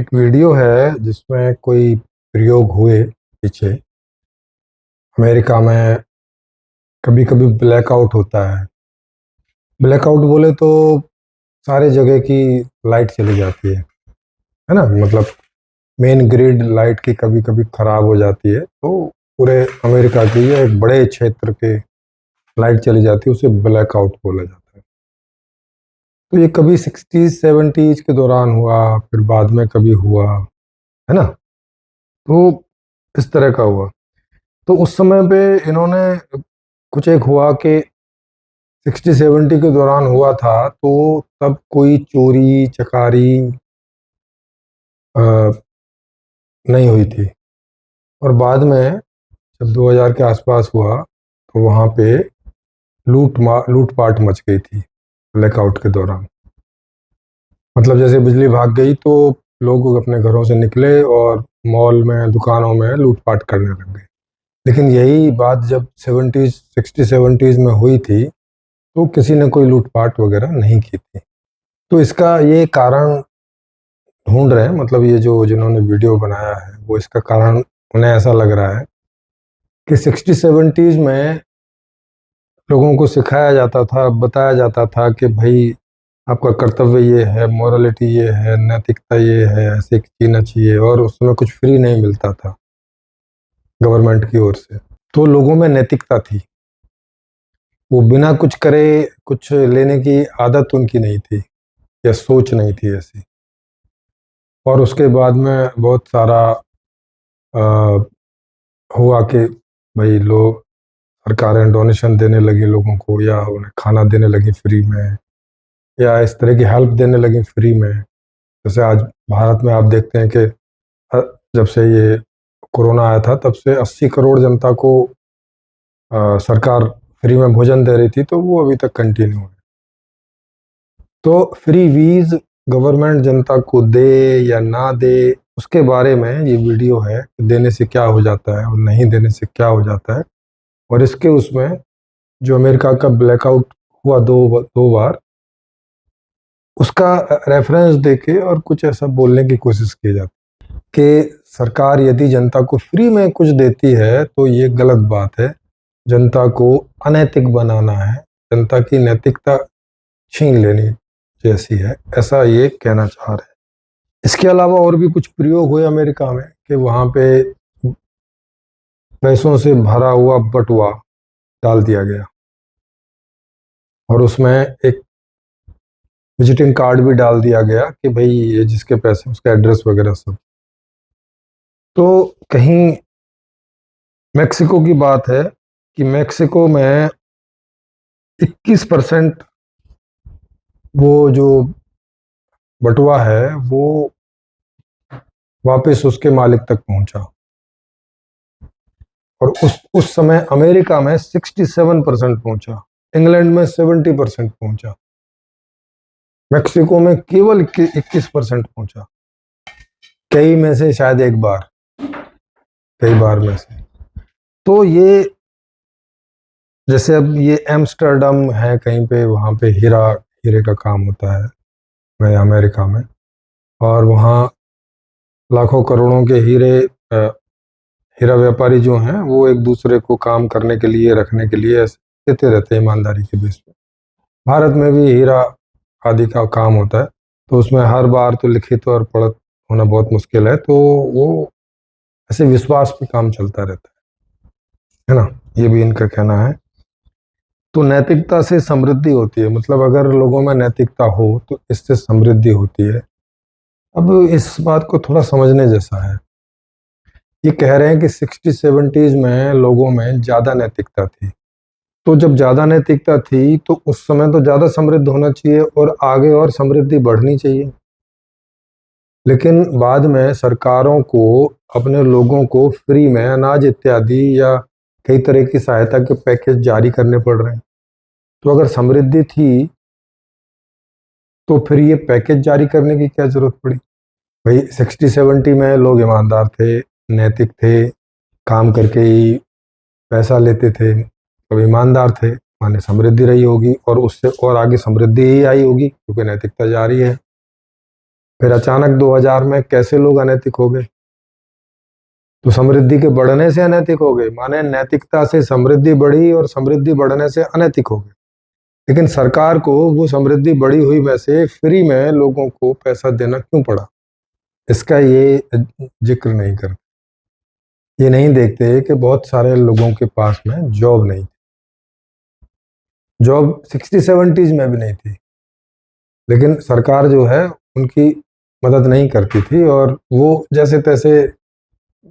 एक वीडियो है जिसमें कोई प्रयोग हुए पीछे अमेरिका में। कभी कभी ब्लैकआउट होता है। ब्लैकआउट बोले तो सारे जगह की लाइट चली जाती है ना। मतलब मेन ग्रिड लाइट की कभी कभी खराब हो जाती है, तो पूरे अमेरिका की या एक बड़े क्षेत्र के लाइट चली जाती है, उसे ब्लैकआउट बोला जाता है। तो ये कभी 60s 70s के दौरान हुआ, फिर बाद में कभी हुआ, है ना। तो इस तरह का हुआ। तो उस समय पे इन्होंने कुछ एक हुआ कि 60 70 के दौरान हुआ था, तो तब कोई चोरी चकारी अ, नहीं हुई थी। और बाद में जब 2000 के आसपास हुआ तो वहाँ पे लूटपाट मच गई थी ब्लैकआउट के दौरान। मतलब जैसे बिजली भाग गई तो लोग अपने घरों से निकले और मॉल में दुकानों में लूटपाट करने लग गए। लेकिन यही बात जब 60 70s में हुई थी तो किसी ने कोई लूटपाट वगैरह नहीं की थी। तो इसका ये कारण ढूंढ रहे हैं, मतलब ये जो जिन्होंने वीडियो बनाया है वो इसका कारण उन्हें ऐसा लग रहा है कि 60 70s में लोगों को सिखाया जाता था, बताया जाता था कि भाई आपका कर्तव्य ये है, मॉरलिटी ये है, नैतिकता ये है, ऐसे जीना चाहिए। और उसमें कुछ फ्री नहीं मिलता था गवर्नमेंट की ओर से। तो लोगों में नैतिकता थी, वो बिना कुछ करे कुछ लेने की आदत उनकी नहीं थी या सोच नहीं थी ऐसी। और उसके बाद में बहुत सारा अ, हुआ कि भाई लोग, सरकारें डोनेशन देने लगी लोगों को, या उन्हें खाना देने लगी फ्री में, या इस तरह की हेल्प देने लगी फ्री में। जैसे आज भारत में आप देखते हैं कि अ, जब से ये कोरोना आया था तब से 80 करोड़ जनता को सरकार फ्री में भोजन दे रही थी, तो वो अभी तक कंटिन्यू है। तो फ्री वीज गवर्नमेंट जनता को दे या ना दे, उसके बारे में ये वीडियो है। देने से क्या हो जाता है और नहीं देने से क्या हो जाता है। और इसके उसमें जो अमेरिका का ब्लैकआउट हुआ दो बार, उसका रेफरेंस देके और कुछ ऐसा बोलने की कोशिश की जाती है कि सरकार यदि जनता को फ्री में कुछ देती है तो ये गलत बात है, जनता को अनैतिक बनाना है, जनता की नैतिकता छीन लेनी जैसी है, ऐसा ये कहना चाह रहे हैं। इसके अलावा और भी कुछ प्रयोग हुए अमेरिका में कि वहाँ पे पैसों से भरा हुआ बटुआ डाल दिया गया और उसमें एक विजिटिंग कार्ड भी डाल दिया गया कि भाई ये जिसके पैसे, उसका एड्रेस वगैरह सब। तो कहीं मेक्सिको की बात है कि मेक्सिको में 21% वो जो बटुआ है वो वापस उसके मालिक तक पहुंचा। और उस समय अमेरिका में 67% पहुंचा, इंग्लैंड में 70% पहुंचा, मेक्सिको में केवल 21% पहुंचा। कई में से शायद एक बार, कई बार में से। तो ये जैसे अब ये एम्स्टर्डम है कहीं पे, वहाँ पे हीरे का काम होता है मैं अमेरिका में। और वहाँ लाखों करोड़ों के हीरा व्यापारी जो हैं वो एक दूसरे को काम करने के लिए, रखने के लिए ऐसे देते रहते हैं ईमानदारी के बेस पे। भारत में भी हीरा आदि का काम होता है, तो उसमें हर बार तो लिखित और पढ़त होना बहुत मुश्किल है, तो वो ऐसे विश्वास पे काम चलता रहता है ना। ये भी इनका कहना है। तो नैतिकता से समृद्धि होती है, मतलब अगर लोगों में नैतिकता हो तो इससे समृद्धि होती है। अब इस बात को थोड़ा समझने जैसा है। ये कह रहे हैं कि 60 70s में लोगों में ज़्यादा नैतिकता थी। तो जब ज़्यादा नैतिकता थी तो उस समय तो ज़्यादा समृद्ध होना चाहिए और आगे और समृद्धि बढ़नी चाहिए। लेकिन बाद में सरकारों को अपने लोगों को फ्री में अनाज इत्यादि या कई तरह की सहायता के पैकेज जारी करने पड़ रहे हैं। तो अगर समृद्धि थी तो फिर ये पैकेज जारी करने की क्या जरूरत पड़ी। भाई 60 70 में लोग ईमानदार थे, नैतिक थे, काम करके ही पैसा लेते थे, तो ईमानदार थे, माने समृद्धि रही होगी और उससे और आगे समृद्धि ही आई होगी क्योंकि नैतिकता जारी है। फिर अचानक 2000 में कैसे लोग अनैतिक हो गए? तो समृद्धि के बढ़ने से अनैतिक हो गए, माने नैतिकता से समृद्धि बढ़ी और समृद्धि बढ़ने से अनैतिक हो गए। लेकिन सरकार को वो समृद्धि बढ़ी हुई में से फ्री में लोगों को पैसा देना क्यों पड़ा? इसका ये जिक्र नहीं करते। ये नहीं देखते कि बहुत सारे लोगों के पास में जॉब नहीं थी, जॉब 60-70s में भी नहीं थी, लेकिन सरकार जो है उनकी मदद नहीं करती थी और वो जैसे तैसे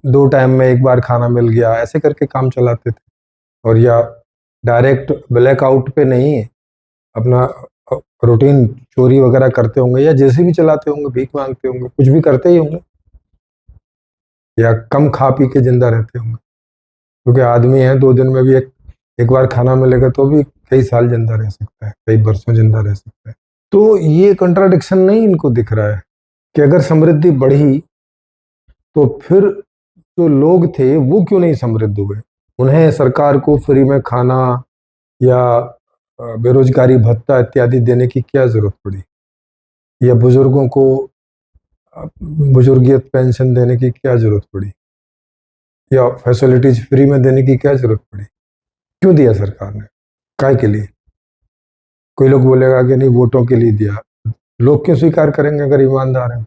2 टाइम में एक बार खाना मिल गया ऐसे करके काम चलाते थे। और या डायरेक्ट ब्लैकआउट पे नहीं, अपना रूटीन चोरी वगैरह करते होंगे या जैसे भी चलाते होंगे, भीख मांगते होंगे, कुछ भी करते ही होंगे, या कम खा पी के जिंदा रहते होंगे, क्योंकि आदमी है 2 दिन में भी एक बार खाना मिलेगा तो भी कई साल जिंदा रह सकता है, कई बरसों जिंदा रह सकता है। तो ये कंट्राडिक्शन नहीं इनको दिख रहा है कि अगर समृद्धि बढ़ी तो फिर जो लोग थे वो क्यों नहीं समृद्ध हुए? उन्हें सरकार को फ्री में खाना या बेरोजगारी भत्ता इत्यादि देने की क्या जरूरत पड़ी, या बुजुर्गों को बुजुर्गियत पेंशन देने की क्या जरूरत पड़ी, या फैसिलिटीज फ्री में देने की क्या जरूरत पड़ी? क्यों दिया सरकार ने? काय के लिए? कोई लोग बोलेगा कि नहीं वोटों के लिए दिया। लोग क्यों स्वीकार करेंगे अगर ईमानदार हैं?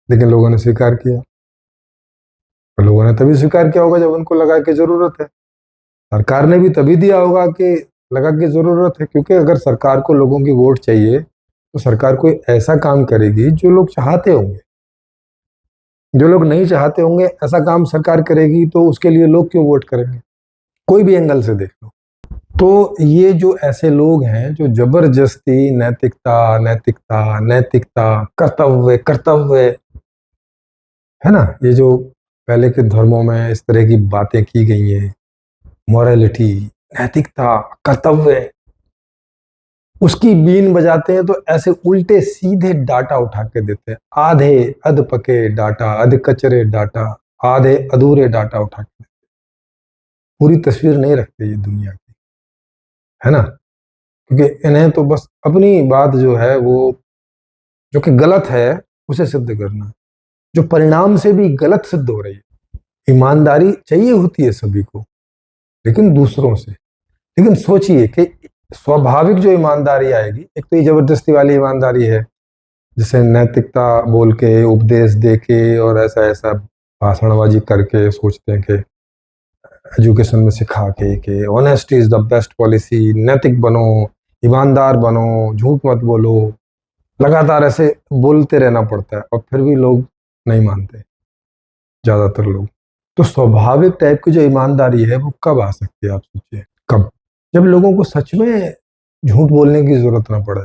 लेकिन लोगों ने स्वीकार किया, और लोगों ने तभी स्वीकार किया होगा जब उनको लगा कि जरूरत है। सरकार ने भी तभी दिया होगा कि लगा कि जरूरत है, क्योंकि अगर सरकार को लोगों की वोट चाहिए तो सरकार कोई ऐसा काम करेगी जो लोग चाहते होंगे। जो लोग नहीं चाहते होंगे ऐसा काम सरकार करेगी तो उसके लिए लोग क्यों वोट करेंगे? कोई भी एंगल से देख लो। तो ये जो ऐसे लोग हैं जो जबरदस्ती नैतिकता नैतिकता नैतिकता, कर्तव्य कर्तव्य, है ना, ये जो पहले के धर्मों में इस तरह की बातें की गई हैं, मॉरलिटी, नैतिकता, कर्तव्य, उसकी बीन बजाते हैं तो ऐसे उल्टे सीधे डाटा उठा के देते हैं। आधे अध पके डाटा, अध कचरे डाटा, आधे अधूरे डाटा उठा के देते हैं। पूरी तस्वीर नहीं रखते ये दुनिया की, है ना, क्योंकि इन्हें तो बस अपनी बात जो है वो जो कि गलत है उसे सिद्ध करना है, जो परिणाम से भी गलत सिद्ध हो रही है। ईमानदारी चाहिए होती है सभी को, लेकिन दूसरों से। लेकिन सोचिए कि स्वाभाविक जो ईमानदारी आएगी, एक तो ये जबरदस्ती वाली ईमानदारी है जिसे नैतिकता बोल के, उपदेश दे के और ऐसा ऐसा भाषणबाजी करके सोचते हैं कि एजुकेशन में सिखा के कि honesty is the best policy, नैतिक बनो, ईमानदार बनो, झूठ मत बोलो, लगातार ऐसे बोलते रहना पड़ता है और फिर भी लोग नहीं मानते, ज्यादातर लोग। तो स्वाभाविक टाइप की जो ईमानदारी है वो कब आ सकती है, आप सोचिए कब? जब लोगों को सच में झूठ बोलने की जरूरत ना पड़े,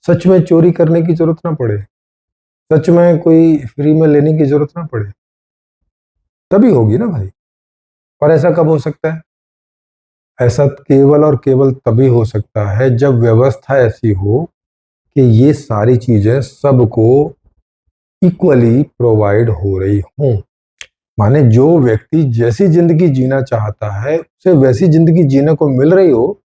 सच में चोरी करने की जरूरत ना पड़े, सच में कोई फ्री में लेने की जरूरत ना पड़े, तभी होगी ना भाई। और ऐसा कब हो सकता है? ऐसा केवल और केवल तभी हो सकता है जब व्यवस्था ऐसी हो कि ये सारी चीजें सबको इक्वली प्रोवाइड हो रही हों। माने जो व्यक्ति जैसी जिंदगी जीना चाहता है उसे वैसी जिंदगी जीने को मिल रही हो,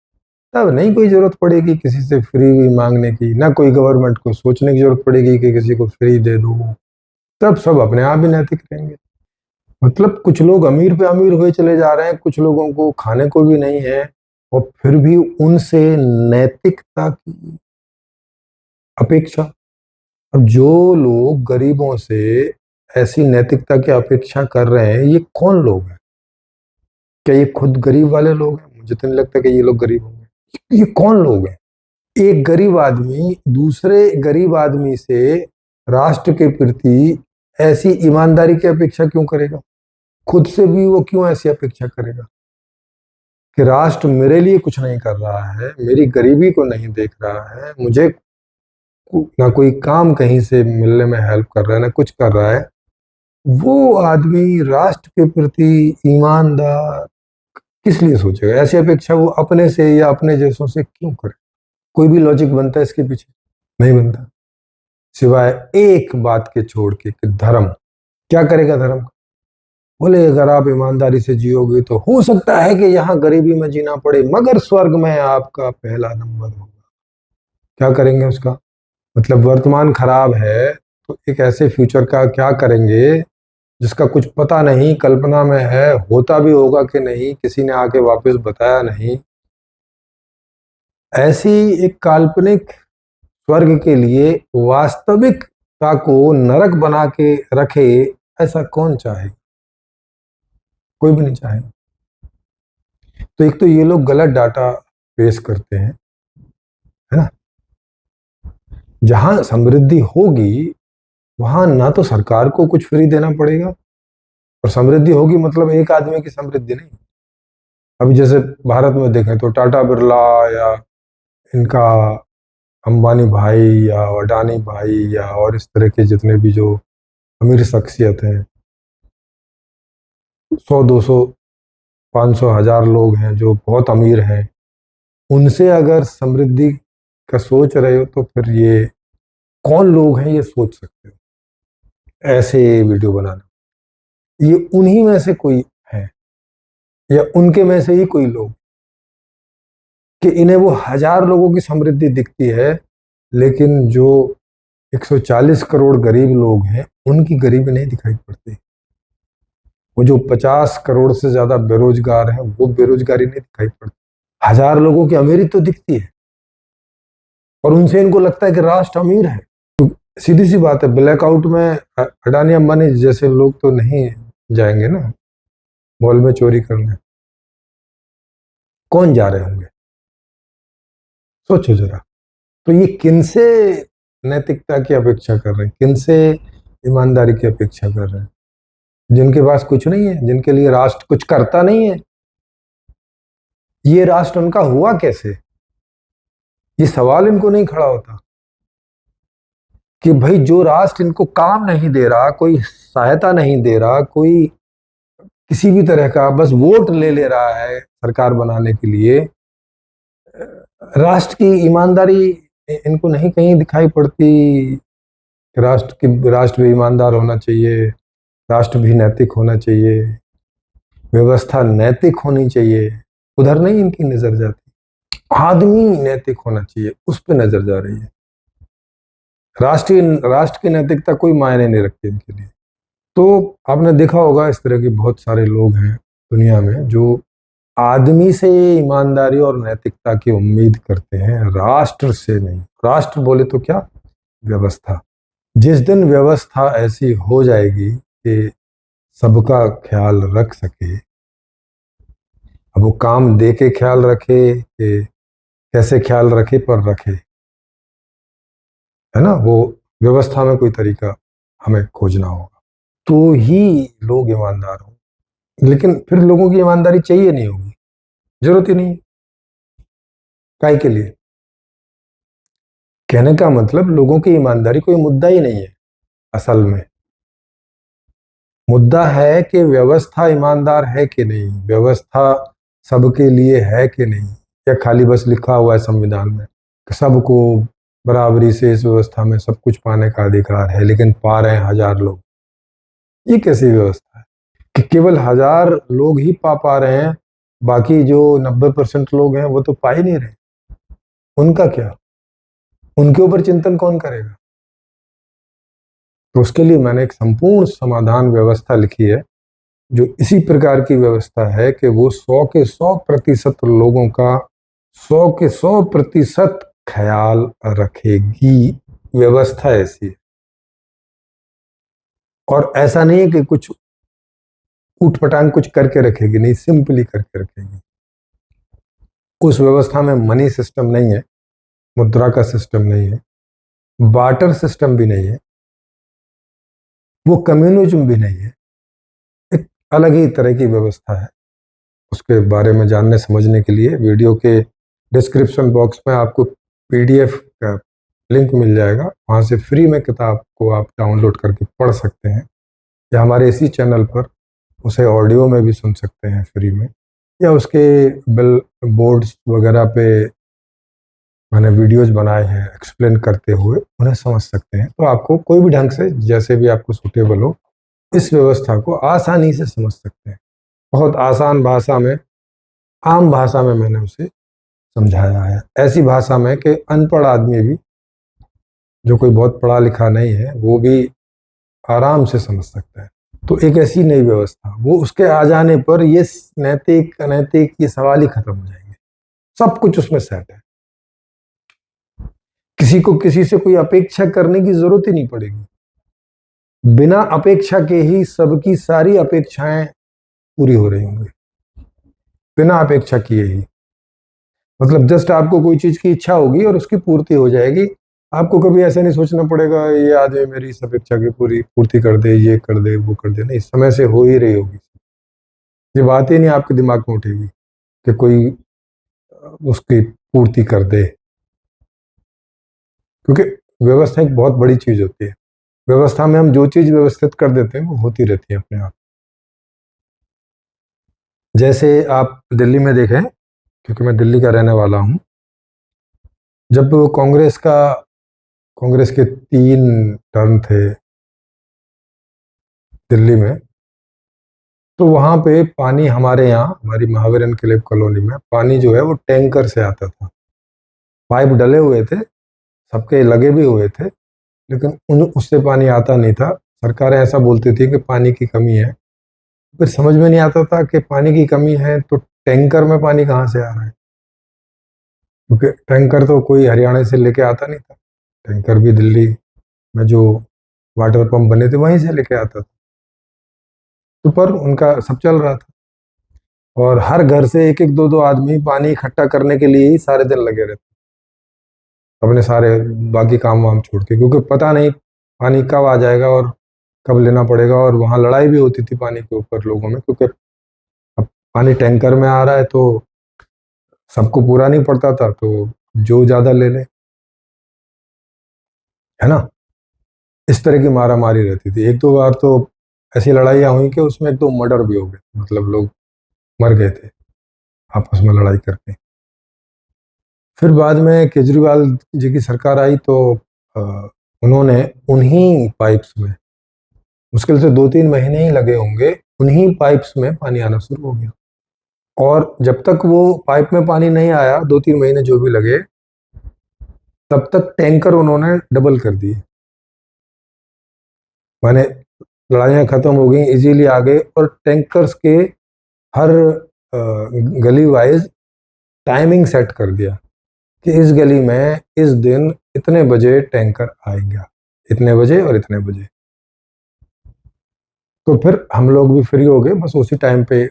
तब नहीं कोई जरूरत पड़ेगी किसी से फ्री मांगने की, ना कोई गवर्नमेंट को सोचने की जरूरत पड़ेगी कि किसी को फ्री दे दो। तब सब अपने आप ही नैतिक रहेंगे। मतलब कुछ लोग अमीर पे अमीर हुए चले जा रहे हैं, कुछ लोगों को खाने को भी नहीं है, और फिर भी उनसे नैतिकता की अपेक्षा। अब जो लोग गरीबों से ऐसी नैतिकता की अपेक्षा कर रहे हैं, ये कौन लोग हैं? क्या ये खुद गरीब वाले लोग हैं? मुझे तो नहीं लगता कि ये लोग गरीब होंगे। ये कौन लोग हैं? एक गरीब आदमी दूसरे गरीब आदमी से राष्ट्र के प्रति ऐसी ईमानदारी की अपेक्षा क्यों करेगा? खुद से भी वो क्यों ऐसी अपेक्षा करेगा कि राष्ट्र मेरे लिए कुछ नहीं कर रहा है, मेरी गरीबी को नहीं देख रहा है, मुझे ना कोई काम कहीं से मिलने में हेल्प कर रहा है, ना कुछ कर रहा है। वो आदमी राष्ट्र के प्रति ईमानदार किस लिए सोचेगा? ऐसी अपेक्षा वो अपने से या अपने जैसों से क्यों करे? कोई भी लॉजिक बनता है इसके पीछे? नहीं बनता, सिवाय एक बात के छोड़ के कि धर्म। क्या करेगा धर्म? बोले अगर आप ईमानदारी से जियोगे तो हो सकता है कि यहाँ गरीबी में जीना पड़े, मगर स्वर्ग में आपका पहला नंबर होगा। क्या करेंगे उसका? मतलब वर्तमान खराब है तो एक ऐसे फ्यूचर का क्या करेंगे जिसका कुछ पता नहीं, कल्पना में है, होता भी होगा कि नहीं, किसी ने आके वापस बताया नहीं। ऐसी एक काल्पनिक स्वर्ग के लिए वास्तविकता को नरक बना के रखे, ऐसा कौन चाहे? कोई भी नहीं चाहे। तो एक तो ये लोग गलत डाटा पेश करते हैं, है ना। जहां समृद्धि होगी वहां ना तो सरकार को कुछ फ्री देना पड़ेगा, और समृद्धि होगी मतलब एक आदमी की समृद्धि नहीं। अभी जैसे भारत में देखें तो टाटा बिरला या इनका अंबानी भाई या अडानी भाई या और इस तरह के जितने भी जो अमीर शख्सियत हैं, 100 200 500 1000 लोग हैं जो बहुत अमीर हैं, उनसे अगर समृद्धि का सोच रहे हो तो फिर ये कौन लोग हैं ये सोच सकते हो ऐसे वीडियो बनाना। ये उन्हीं में से कोई है या उनके में से ही कोई लोग कि इन्हें वो 1000 लोगों की समृद्धि दिखती है, लेकिन जो 140 करोड़ गरीब लोग हैं उनकी गरीबी नहीं दिखाई पड़ती। वो जो 50 करोड़ से ज्यादा बेरोजगार हैं वो बेरोजगारी नहीं दिखाई पड़ती। 1000 लोगों की अमीरी तो दिखती है और उनसे इनको लगता है कि राष्ट्र अमीर है। तो सीधी सी बात है, ब्लैकआउट में अडानी अंबानी जैसे लोग तो नहीं जाएंगे ना मॉल में चोरी करने। कौन जा रहे होंगे? सोचो जरा। तो ये किनसे नैतिकता की अपेक्षा कर रहे हैं, किनसे ईमानदारी की अपेक्षा कर रहे हैं? जिनके पास कुछ नहीं है, जिनके लिए राष्ट्र कुछ करता नहीं है। ये राष्ट्र उनका हुआ कैसे? ये सवाल इनको नहीं खड़ा होता कि भाई जो राष्ट्र इनको काम नहीं दे रहा, कोई सहायता नहीं दे रहा, कोई किसी भी तरह का, बस वोट ले ले रहा है सरकार बनाने के लिए, राष्ट्र की ईमानदारी इनको नहीं कहीं दिखाई पड़ती। राष्ट्र भी ईमानदार होना चाहिए, राष्ट्र भी नैतिक होना चाहिए, व्यवस्था नैतिक होनी चाहिए। उधर नहीं इनकी नजर जाती। आदमी नैतिक होना चाहिए, उस पर नजर जा रही है। राष्ट्र की नैतिकता कोई मायने नहीं रखती इनके लिए। तो आपने देखा होगा इस तरह के बहुत सारे लोग हैं दुनिया में जो आदमी से ईमानदारी और नैतिकता की उम्मीद करते हैं, राष्ट्र से नहीं। राष्ट्र बोले तो क्या, व्यवस्था। जिस दिन व्यवस्था ऐसी हो जाएगी कि सबका ख्याल रख सके, अब वो काम दे के ख्याल रखे कि कैसे ख्याल रखे पर रखे, है ना, वो व्यवस्था में कोई तरीका हमें खोजना होगा तो ही लोग ईमानदार हों। लेकिन फिर लोगों की ईमानदारी चाहिए नहीं होगी, जरूरत ही नहीं है। काय के लिए? कहने का मतलब लोगों की ईमानदारी कोई मुद्दा ही नहीं है। असल में मुद्दा है कि व्यवस्था ईमानदार है कि नहीं, व्यवस्था सबके लिए है कि नहीं, या खाली बस लिखा हुआ है संविधान में कि सबको बराबरी से इस व्यवस्था में सब कुछ पाने का अधिकार है, लेकिन पा रहे हैं 1000 लोग। ये कैसी व्यवस्था है कि केवल 1000 लोग ही पा रहे हैं, बाकी जो 90% लोग हैं वो तो पा ही नहीं रहे। उनका क्या? उनके ऊपर चिंतन कौन करेगा? तो उसके लिए मैंने एक संपूर्ण समाधान व्यवस्था लिखी है जो इसी प्रकार की व्यवस्था है कि वो 100 के 100% लोगों का 100 के 100% ख्याल रखेगी। व्यवस्था ऐसी है। और ऐसा नहीं है कि कुछ उठपटांग कुछ करके रखेगी, नहीं, सिंपली करके रखेगी। उस व्यवस्था में मनी सिस्टम नहीं है, मुद्रा का सिस्टम नहीं है, बार्टर सिस्टम भी नहीं है, वो कम्युनिज्म भी नहीं है। एक अलग ही तरह की व्यवस्था है। उसके बारे में जानने समझने के लिए वीडियो के डिस्क्रिप्शन बॉक्स में आपको पीडीएफ का लिंक मिल जाएगा, वहाँ से फ्री में किताब को आप डाउनलोड करके पढ़ सकते हैं, या हमारे इसी चैनल पर उसे ऑडियो में भी सुन सकते हैं फ्री में, या उसके बिल बोर्ड्स वगैरह पे मैंने वीडियोज बनाए हैं एक्सप्लेन करते हुए, उन्हें समझ सकते हैं। तो आपको कोई भी ढंग से जैसे भी आपको सूटेबल हो इस व्यवस्था को आसानी से समझ सकते हैं। बहुत आसान भाषा में, आम भाषा में मैंने उसे समझाया है, ऐसी भाषा में कि अनपढ़ आदमी भी जो कोई बहुत पढ़ा लिखा नहीं है वो भी आराम से समझ सकता है। तो एक ऐसी नई व्यवस्था, वो उसके आ जाने पर ये नैतिक अनैतिक ये सवाल ही खत्म हो जाएंगे। सब कुछ उसमें सेट है, किसी को किसी से कोई अपेक्षा करने की जरूरत ही नहीं पड़ेगी। बिना अपेक्षा के ही सबकी सारी अपेक्षाएं पूरी हो रही होंगी, बिना अपेक्षा किए ही। मतलब जस्ट आपको कोई चीज की इच्छा होगी और उसकी पूर्ति हो जाएगी। आपको कभी ऐसा नहीं सोचना पड़ेगा ये आदमी मेरी इस अपेक्षा की पूरी पूर्ति कर दे, ये कर दे, वो कर दे। नहीं, समय से हो ही रही होगी। ये बात ही नहीं आपके दिमाग में उठेगी कि कोई उसकी पूर्ति कर दे, क्योंकि व्यवस्था एक बहुत बड़ी चीज होती है। व्यवस्था में हम जो चीज व्यवस्थित कर देते हैं वो होती रहती है अपने आप। जैसे आप दिल्ली में देखें, क्योंकि मैं दिल्ली का रहने वाला हूं, जब कांग्रेस के 3 टर्म थे दिल्ली में, तो वहां पे पानी हमारे यहाँ हमारी महावीर एनक्लेव कॉलोनी में पानी जो है वो टैंकर से आता था। पाइप डले हुए थे, सबके लगे भी हुए थे, लेकिन उससे पानी आता नहीं था। सरकारें ऐसा बोलती थी कि पानी की कमी है, फिर समझ में नहीं आता था कि पानी की कमी है तो टैंकर में पानी कहाँ से आ रहा है, क्योंकि टैंकर तो कोई हरियाणा से लेके आता नहीं था। टैंकर भी दिल्ली में जो वाटर पंप बने थे वहीं से लेके आता था। तो पर उनका सब चल रहा था, और हर घर से एक एक दो दो आदमी पानी इकट्ठा करने के लिए ही सारे दिन लगे रहते, अपने सारे बाकी काम वाम छोड़ के, क्योंकि पता नहीं पानी कब आ जाएगा और कब लेना पड़ेगा। और वहाँ लड़ाई भी होती थी पानी के ऊपर लोगों में, क्योंकि अब पानी टैंकर में आ रहा है तो सबको पूरा नहीं पड़ता था, तो जो ज्यादा ले ले, है ना। इस तरह की मारा मारी रहती थी। एक दो बार तो ऐसी लड़ाइयाँ हुई कि उसमें एक दो मर्डर भी हो गए, मतलब लोग मर गए थे आपस में लड़ाई करके। फिर बाद में केजरीवाल जी की सरकार आई तो अ, उन्होंने उन्हीं पाइप्स में, मुश्किल से 2-3 महीने ही लगे होंगे, उन्हीं पाइप्स में पानी आना शुरू हो गया। और जब तक वो पाइप में पानी नहीं आया, 2-3 महीने जो भी लगे, तब तक टैंकर उन्होंने डबल कर दिए। माने लड़ाइयाँ खत्म हो गई, इजीली आ गए। और टैंकर्स के हर गली वाइज टाइमिंग सेट कर दिया कि इस गली में इस दिन इतने बजे टैंकर आएगा, इतने बजे और इतने बजे। तो फिर हम लोग भी फ्री हो गए, बस उसी टाइम पे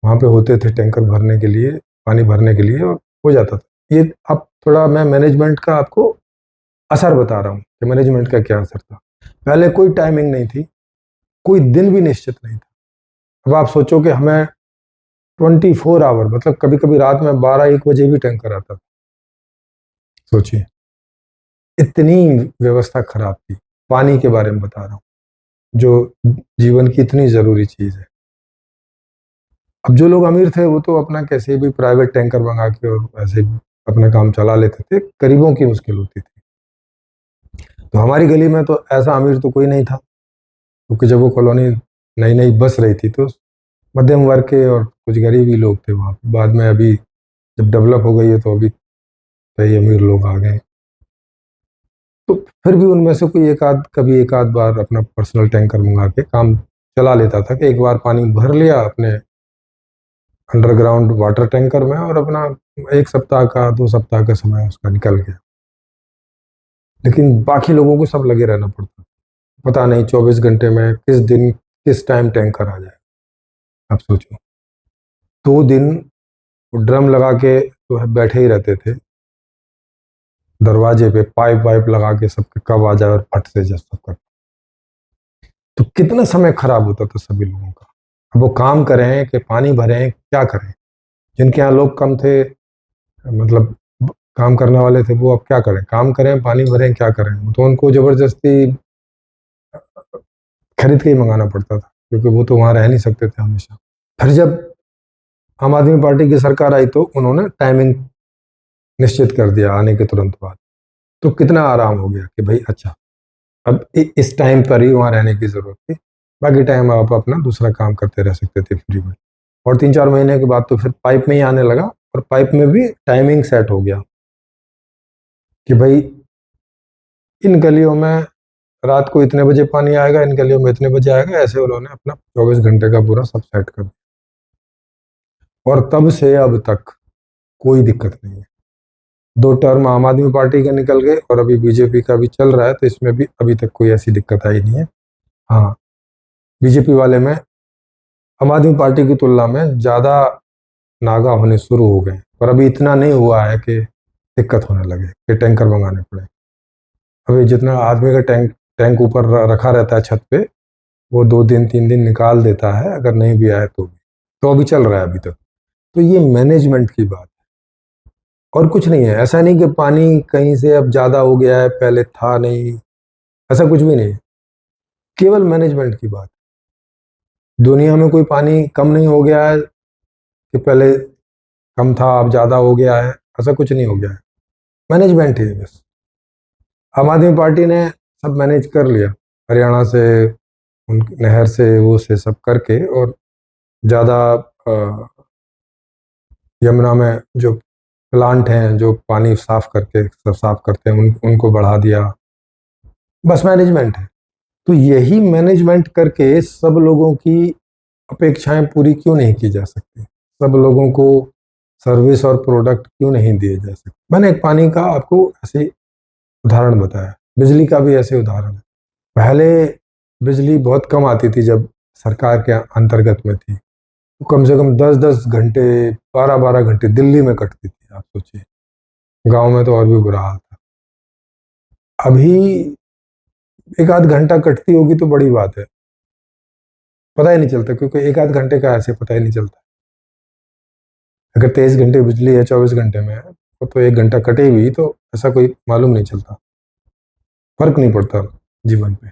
वहाँ पे होते थे टैंकर भरने के लिए, पानी भरने के लिए, और हो जाता था। ये अब थोड़ा मैं मैनेजमेंट का आपको असर बता रहा हूँ कि मैनेजमेंट का क्या असर था। पहले कोई टाइमिंग नहीं थी, कोई दिन भी निश्चित नहीं था। अब आप सोचो कि हमें 24 आवर, मतलब कभी कभी रात में 12-1 बजे भी टैंकर आता था। सोचिए, इतनी व्यवस्था खराब थी। पानी के बारे में बता रहा हूँ, जो जीवन की इतनी जरूरी चीज है। अब जो लोग अमीर थे वो तो अपना कैसे भी प्राइवेट टैंकर मंगा के और ऐसे ही अपना काम चला लेते थे, गरीबों की मुश्किल होती थी। तो हमारी गली में तो ऐसा अमीर तो कोई नहीं था, क्योंकि जब वो कॉलोनी नई नई बस रही थी तो मध्यम वर्ग के और कुछ गरीब ही लोग थे वहाँ पे। बाद में अभी जब डेवलप हो गई है तो अभी कई अमीर लोग आ गए। तो फिर भी उनमें से कोई एक आध बार अपना पर्सनल टैंकर मंगा के काम चला लेता था, कि एक बार पानी भर लिया अपने अंडरग्राउंड वाटर टैंकर में, और अपना 1 सप्ताह का 2 सप्ताह का समय उसका निकल गया। लेकिन बाकी लोगों को सब लगे रहना पड़ता, पता नहीं 24 घंटे में किस दिन किस टाइम टैंकर आ जाए। आप सोचो, 2 दिन वो ड्रम लगा के जो है बैठे ही रहते थे दरवाजे पे, पाइप वाइप लगा के सबके कब आ जाए और फट से जब सबका। तो कितना समय खराब होता था सभी लोगों का। अब वो काम करें कि पानी भरें, क्या करें। जिनके यहाँ लोग कम थे, मतलब काम करने वाले थे, वो अब क्या करें, काम करें पानी भरें, क्या करें। तो उनको जबरदस्ती खरीद के ही मंगाना पड़ता था, क्योंकि वो तो वहां रह नहीं सकते थे हमेशा। फिर जब आम आदमी पार्टी की सरकार आई तो उन्होंने टाइमिंग निश्चित कर दिया आने के तुरंत बाद। तो कितना आराम हो गया कि भाई अच्छा, अब इस टाइम पर ही वहां रहने की जरूरत थी, बाकी टाइम आप अपना दूसरा काम करते रह सकते थे फ्री में। और 3-4 महीने के बाद तो फिर पाइप में ही आने लगा, और पाइप में भी टाइमिंग सेट हो गया कि भाई इन गलियों में रात को इतने बजे पानी आएगा, इन गलियों में इतने बजे आएगा, ऐसे उन्होंने अपना 24 घंटे का पूरा सब सेट कर दिया। और तब से अब तक कोई दिक्कत नहीं है। 2 टर्म आम आदमी पार्टी के निकल गए और अभी बीजेपी का भी चल रहा है, तो इसमें भी अभी तक कोई ऐसी दिक्कत आई नहीं है। हाँ, बीजेपी वाले में आम आदमी पार्टी की तुलना में ज़्यादा नागा होने शुरू हो गए, पर अभी इतना नहीं हुआ है कि दिक्कत होने लगे कि टैंकर मंगाने पड़े। अभी जितना आदमी का टैंक टैंक ऊपर रखा रहता है छत पे, वो 2 दिन 3 दिन निकाल देता है, अगर नहीं भी आए तो भी। तो अभी चल रहा है अभी तक। तो ये मैनेजमेंट की बात है और कुछ नहीं है। ऐसा नहीं कि पानी कहीं से अब ज़्यादा हो गया है, पहले था नहीं, ऐसा कुछ भी नहीं है। केवल मैनेजमेंट की बात। दुनिया में कोई पानी कम नहीं हो गया है कि पहले कम था अब ज़्यादा हो गया है, ऐसा कुछ नहीं हो गया है। मैनेजमेंट ही है बस। आम आदमी पार्टी ने सब मैनेज कर लिया, हरियाणा से, उन नहर से, वो से सब करके, और ज़्यादा यमुना में जो प्लांट हैं जो पानी साफ करके सब साफ करते हैं, उनको बढ़ा दिया। बस मैनेजमेंट है। तो यही मैनेजमेंट करके सब लोगों की अपेक्षाएं पूरी क्यों नहीं की जा सकती? सब लोगों को सर्विस और प्रोडक्ट क्यों नहीं दिए जा सकते? मैंने एक पानी का आपको ऐसे उदाहरण बताया, बिजली का भी ऐसे उदाहरण है। पहले बिजली बहुत कम आती थी जब सरकार के अंतर्गत में थी, तो कम से कम 10-10 घंटे, 12-12 घंटे दिल्ली में कटती थी, आप सोचिए। गांव में तो और भी बुरा हाल था। अभी 1 आध घंटा कटती होगी तो बड़ी बात है, पता ही नहीं चलता, क्योंकि 1 आध घंटे का ऐसे पता ही नहीं चलता। अगर 23 घंटे बिजली है 24 घंटे में है, तो 1 घंटा कटे भी तो ऐसा कोई मालूम नहीं चलता, फर्क नहीं पड़ता जीवन पे।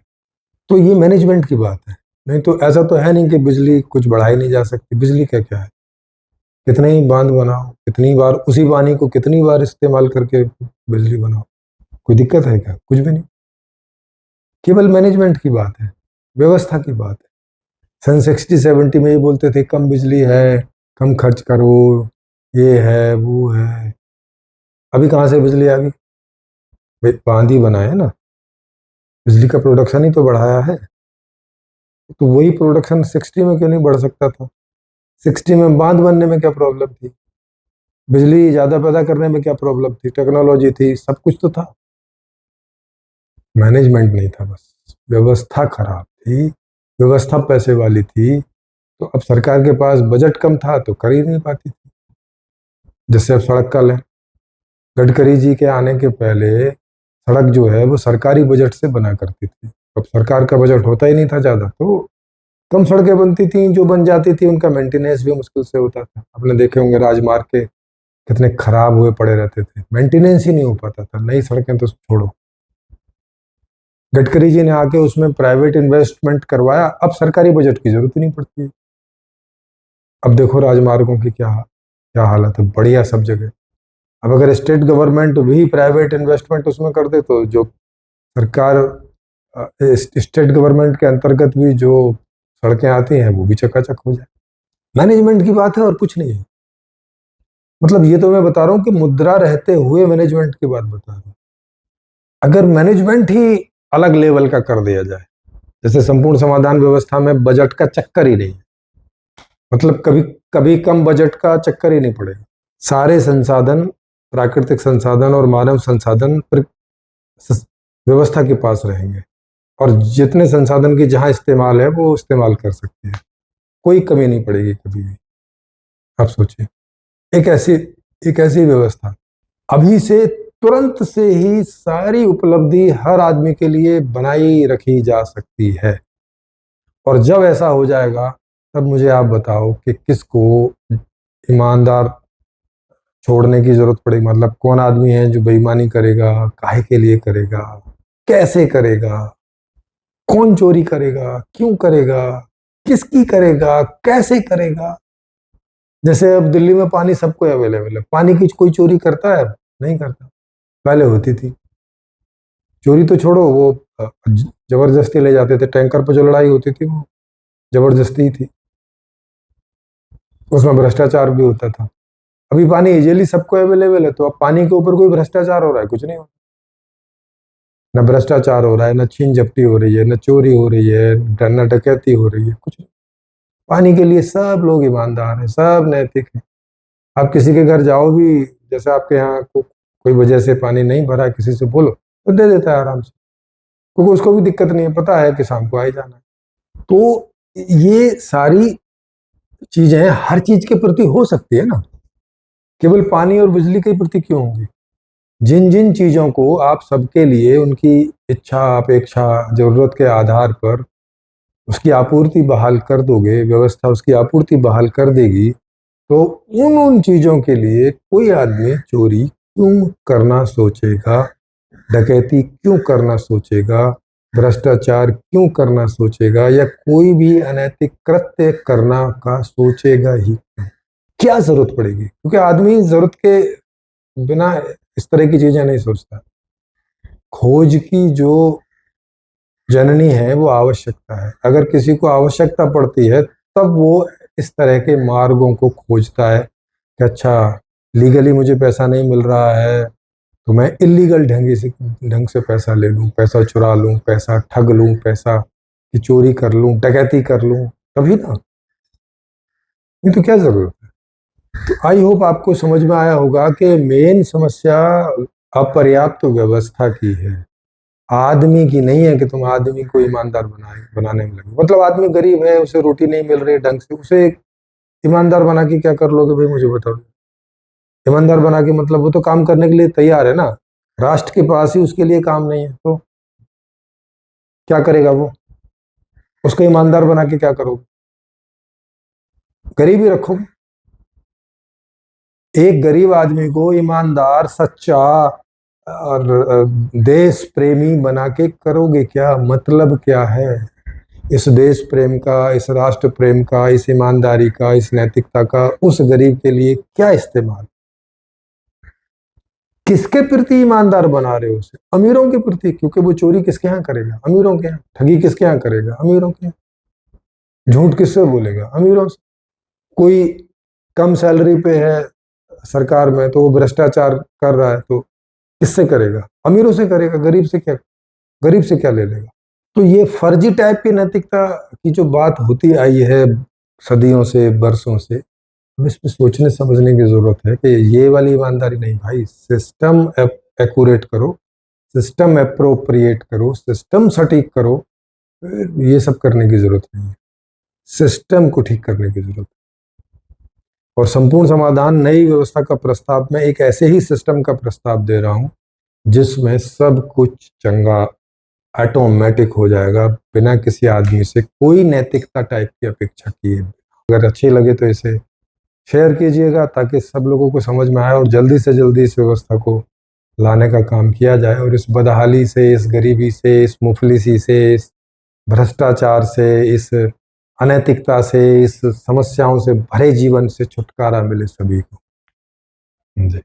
तो ये मैनेजमेंट की बात है। नहीं तो ऐसा तो है नहीं कि बिजली कुछ बढ़ाई नहीं जा सकती। बिजली का क्या है, कितने ही बांध बनाओ, कितनी बार उसी पानी को कितनी बार इस्तेमाल करके बिजली बनाओ, कोई दिक्कत है क्या? कुछ भी नहीं। केवल मैनेजमेंट की बात है, व्यवस्था की बात है। सन 60-70 में ये बोलते थे कम बिजली है, कम खर्च करो, ये है वो है। अभी कहाँ से बिजली आ गई? भाई बांध ही बनाए ना, बिजली का प्रोडक्शन ही तो बढ़ाया है। तो वही प्रोडक्शन 60 में क्यों नहीं बढ़ सकता था? 60 में बांध बनने में क्या प्रॉब्लम थी? बिजली ज्यादा पैदा करने में क्या प्रॉब्लम थी? टेक्नोलॉजी थी, सब कुछ तो था। मैनेजमेंट नहीं था, बस व्यवस्था खराब थी। व्यवस्था पैसे वाली थी, तो अब सरकार के पास बजट कम था तो कर ही नहीं पाती थी। जैसे अब सड़क का लें, गडकरी जी के आने के पहले सड़क जो है वो सरकारी बजट से बना करती थी। अब सरकार का बजट होता ही नहीं था ज़्यादा, तो कम सड़कें बनती थी, जो बन जाती थी उनका मेंटेनेंस भी मुश्किल से होता था। आपने देखे होंगे राजमार्ग के कितने खराब हुए पड़े रहते थे, मेंटेनेंस ही नहीं हो पाता था। नई सड़कें तो छोड़ो। गडकरी जी ने आके उसमें प्राइवेट इन्वेस्टमेंट करवाया, अब सरकारी बजट की जरूरत ही नहीं पड़ती है। अब देखो राजमार्गों की क्या क्या हालत है, बढ़िया सब जगह। अब अगर स्टेट गवर्नमेंट भी प्राइवेट इन्वेस्टमेंट उसमें कर दे, तो जो सरकार स्टेट गवर्नमेंट के अंतर्गत भी जो सड़कें आती हैं वो भी चकाचक हो जाए। मैनेजमेंट की बात है और कुछ नहीं है। मतलब ये तो मैं बता रहा हूँ कि मुद्रा रहते हुए मैनेजमेंट की बात बता रहा हूँ। अगर मैनेजमेंट ही अलग लेवल का कर दिया जाए, जैसे संपूर्ण समाधान व्यवस्था में बजट का चक्कर ही नहीं है, मतलब कभी कभी कम बजट का चक्कर ही नहीं पड़ेगा। सारे संसाधन, प्राकृतिक संसाधन और मानव संसाधन व्यवस्था के पास रहेंगे, और जितने संसाधन की जहां इस्तेमाल है वो इस्तेमाल कर सकते हैं, कोई कमी नहीं पड़ेगी कभी भी। आप सोचिए, एक ऐसी एक ऐसी व्यवस्था अभी से तुरंत से ही सारी उपलब्धि हर आदमी के लिए बनाई रखी जा सकती है। और जब ऐसा हो जाएगा तब मुझे आप बताओ कि किसको ईमानदार छोड़ने की जरूरत पड़ेगी? मतलब कौन आदमी है जो बेईमानी करेगा, काहे के लिए करेगा, कैसे करेगा, कौन चोरी करेगा, क्यों करेगा, किसकी करेगा, कैसे करेगा? जैसे अब दिल्ली में पानी सबको अवेलेबल है, पानी की कोई चोरी करता है? नहीं करता। पहले होती थी। चोरी तो छोड़ो, वो जबरदस्ती ले जाते थे। टैंकर पर जो लड़ाई होती थी वो जबरदस्ती ही थी, उसमें भ्रष्टाचार भी होता था। अभी पानी इजीली सबको अवेलेबल है, तो अब पानी के ऊपर कोई भ्रष्टाचार हो रहा है? कुछ नहीं हो रहा। न भ्रष्टाचार हो रहा है, न छीन झपटी हो रही है, न चोरी हो रही है, न डकैती हो रही है, कुछ नहीं। पानी के लिए सब लोग ईमानदार हैं, सब नैतिक हैं। आप किसी के घर जाओ भी, जैसे आपके यहाँ कोई वजह से पानी नहीं भरा है, किसी से बोलो तो दे देता है आराम से, क्योंकि उसको भी दिक्कत नहीं है, पता है कि शाम को आ ही जाना है। तो ये सारी चीजें हर चीज के प्रति हो सकती है ना, केवल पानी और बिजली के प्रति क्यों होंगी? जिन जिन चीजों को आप सबके लिए उनकी इच्छा, अपेक्षा, जरूरत के आधार पर उसकी आपूर्ति बहाल कर दोगे, व्यवस्था उसकी आपूर्ति बहाल कर देगी, तो उन उन चीजों के लिए कोई आदमी चोरी क्यों करना सोचेगा, डकैती क्यों करना सोचेगा, भ्रष्टाचार क्यों करना सोचेगा, या कोई भी अनैतिक कृत्य करना का सोचेगा ही क्यों? क्या जरूरत पड़ेगी? क्योंकि आदमी जरूरत के बिना इस तरह की चीजें नहीं सोचता। खोज की जो जननी है वो आवश्यकता है। अगर किसी को आवश्यकता पड़ती है तब वो इस तरह के मार्गों को खोजता है कि अच्छा, लीगली मुझे पैसा नहीं मिल रहा है तो मैं इलीगल ढंग से पैसा ले लूं, पैसा चुरा लूं, पैसा ठग लूं, पैसा की चोरी कर लूं, डकैती कर लूं, तभी ना। नहीं तो क्या जरूरत है? तो आई होप आपको समझ में आया होगा कि मेन समस्या अपर्याप्त व्यवस्था की है, आदमी की नहीं है कि तुम आदमी को ईमानदार बनाने में लगे। मतलब आदमी गरीब है, उसे रोटी नहीं मिल रही ढंग से, उसे ईमानदार बना के क्या कर लोगे भाई, मुझे बताओ। ईमानदार बना के मतलब वो तो काम करने के लिए तैयार है ना, राष्ट्र के पास ही उसके लिए काम नहीं है तो क्या करेगा वो? उसको ईमानदार बना के क्या करोगे? गरीब ही रखोगे। एक गरीब आदमी को ईमानदार, सच्चा और देश प्रेमी बना के करोगे क्या? मतलब क्या है इस देश प्रेम का, इस राष्ट्र प्रेम का, इस ईमानदारी का, इस नैतिकता का उस गरीब के लिए क्या इस्तेमाल? किसके प्रति ईमानदार बना रहे हो उसे? अमीरों के प्रति, क्योंकि वो चोरी किसके यहाँ करेगा? अमीरों के यहाँ। ठगी किसके यहाँ करेगा? अमीरों के यहाँ। झूठ किससे बोलेगा? अमीरों से। कोई कम सैलरी पे है सरकार में तो वो भ्रष्टाचार कर रहा है तो किससे करेगा? अमीरों से करेगा। गरीब से क्या, गरीब से क्या ले लेगा? तो ये फर्जी टाइप की नैतिकता की जो बात होती आई है सदियों से, बरसों से, हमें इस पे सोचने समझने की जरूरत है कि ये वाली ईमानदारी नहीं भाई। सिस्टम एक्यूरेट करो, सिस्टम अप्रोप्रिएट करो, सिस्टम सटीक करो। ये सब करने की जरूरत नहीं है, सिस्टम को ठीक करने की जरूरत है। और संपूर्ण समाधान नई व्यवस्था का प्रस्ताव, मैं एक ऐसे ही सिस्टम का प्रस्ताव दे रहा हूं जिसमें सब कुछ चंगा ऑटोमेटिक हो जाएगा, बिना किसी आदमी से कोई नैतिकता टाइप की अपेक्षा किए। अगर अच्छी लगे तो इसे शेयर कीजिएगा ताकि सब लोगों को समझ में आए और जल्दी से जल्दी इस व्यवस्था को लाने का काम किया जाए, और इस बदहाली से, इस गरीबी से, इस मुफलिसी से, इस भ्रष्टाचार से, इस अनैतिकता से, इस समस्याओं से भरे जीवन से छुटकारा मिले सभी को। जी।